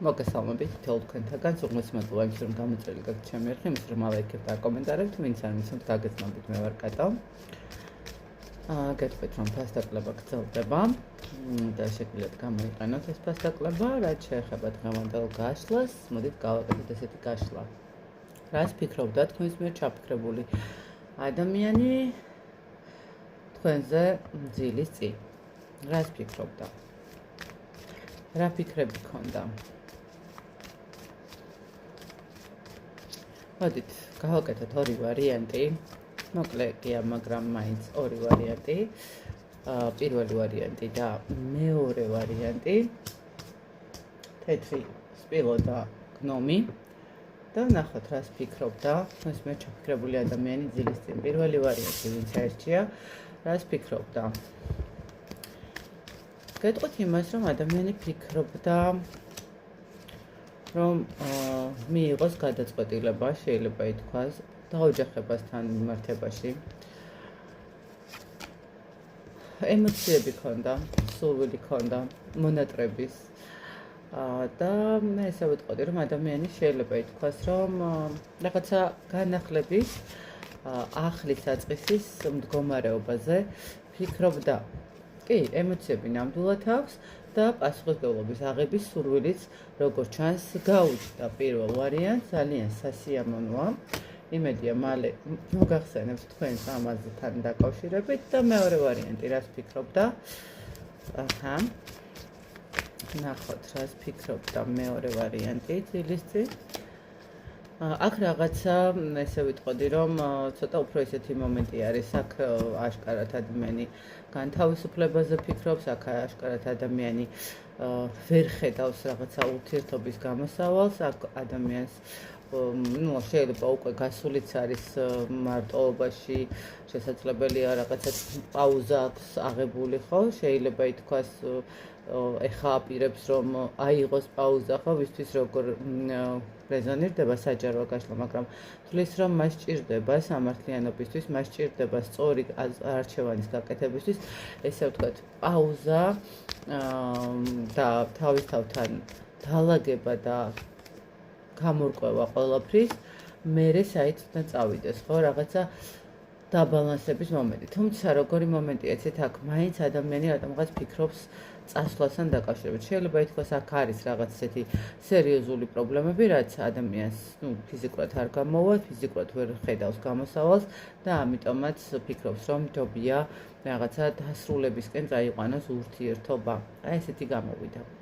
მოგესალმებით თითოეულ თქვენთაგან, სულ მადლობა იმის რომ გამოწერილი გაქვთ ჩემი არხი, იმის რომ ალაიქებთ და კომენტარებთ, ვინც არ მიცემთ გაგეცნობთ, მე ვარ კატო. გეტყვით რომ ფასდაკლება გრძელდება და შეგვიძლიათ გამოიყენოთ ეს ფასდაკლება, რაც შეეხება დღევანდელ გაშლას, მოდით გავაკეთოთ ესეთი გაშლა. რას ფიქრობდა თქვენს მიერ ჩაფიქრებული ადამიანი თქვენზე ძილის წინ? რას ფიქრობდა? რა ფიქრები გქონდა? მოდით გავაკეთოთ ორი ვარიანტი. მოკლეა, მაგრამ მაინც ორი ვარიანტი. პირველი ვარიანტი და მეორე ვარიანტი. თეთრი სპილო და გნომი. და ნახოთ რას ფიქრობდა თქვენს მიერ ჩაფიქრებული ადამიანი ძილის წინ. პირველი ვარიანტი ვინც აირჩია, რას ფიქრობდა? გეტყვით იმას, რომ ადამიანი ფიქრობდა, რომ მიიღოს გადაწყვეტილება, შეიძლება ითქვას, დაოჯახებასთან მიმართებაში. ემოციები ჰქონდა, სურვილი ჰქონდა, მონატრების. და მე ესე ვიტყოდი, რომ ადამიანი შეიძლება ითქვას, რომ რაღაცა განახლების, ახლის აწყისის მდგომარეობაზე ფიქრობდა. კი, ემოციები ნამდვილად აქვს და პასუხისმგებლობის აღების სურვილიც, როგორც ჩანს, გაუჩნდა. პირველ ვარიანტს ძალიან სასიამოვნოა. იმედია, მალე მოგახსენებთ თქვენს ამასთან დაკავშირებით და მეორე ვარიანტი რას ფიქრობდა? აჰა. ნახოთ, რას ფიქრობდა მეორე ვარიანტი ძილის წინ. აქ რაღაცა ესე ვიტყოდი, რომ ცოტა უფრო ესეთი მომენტი არის, აქ აშკარად ადამიანი განთავისუფლებაზე ფიქრობს, აქ აშკარად ადამიანი ვერ ხედავს რაღაცა ურთიერთობის გამოსავალს, აქ ადამიანს შეიძლება უკვე გასულიც არის მარტოობაში, შესაძლებელია რაღაცა პაუზა აქვს აღებული, ხო? შეიძლება ითქვას ეხა აპირებს რომ აიღოს პაუზა, ხო, ვისთვის როგორ რეზონირდება საჯარო გაშლა, მაგრამ თulis რომ მას სჭირდება სამართლიანობისთვის, მას სჭირდება სწორი არჩევანის გაკეთებისთვის, ესე ვთქვათ, პაუზა და თავისთავთან დალაგება და გამორკვევა ყველაფრის, მერე საერთოდ წავიდეს, ხო, რაღაცა დაბალანსების მომენტი. თუმცა როგორი მომენტია, ეცეთ აქ მაინც ადამიანი რატომღაც ფიქრობს წასვლასთან დაკავშირებით. შეიძლება ითქვას, აქ არის რაღაც ესეთი სერიოზული პრობლემები, რაც ადამიანს, ფიზიკურად არ გამოვა, ფიზიკურად ვერ ხედავს გამოსავალს და ამიტომაც ფიქრობს, რომ ჯობია რაღაცა დასრულებისკენ წაიყვანოს ურთიერთობა. აი ესეთი გამოვიდა.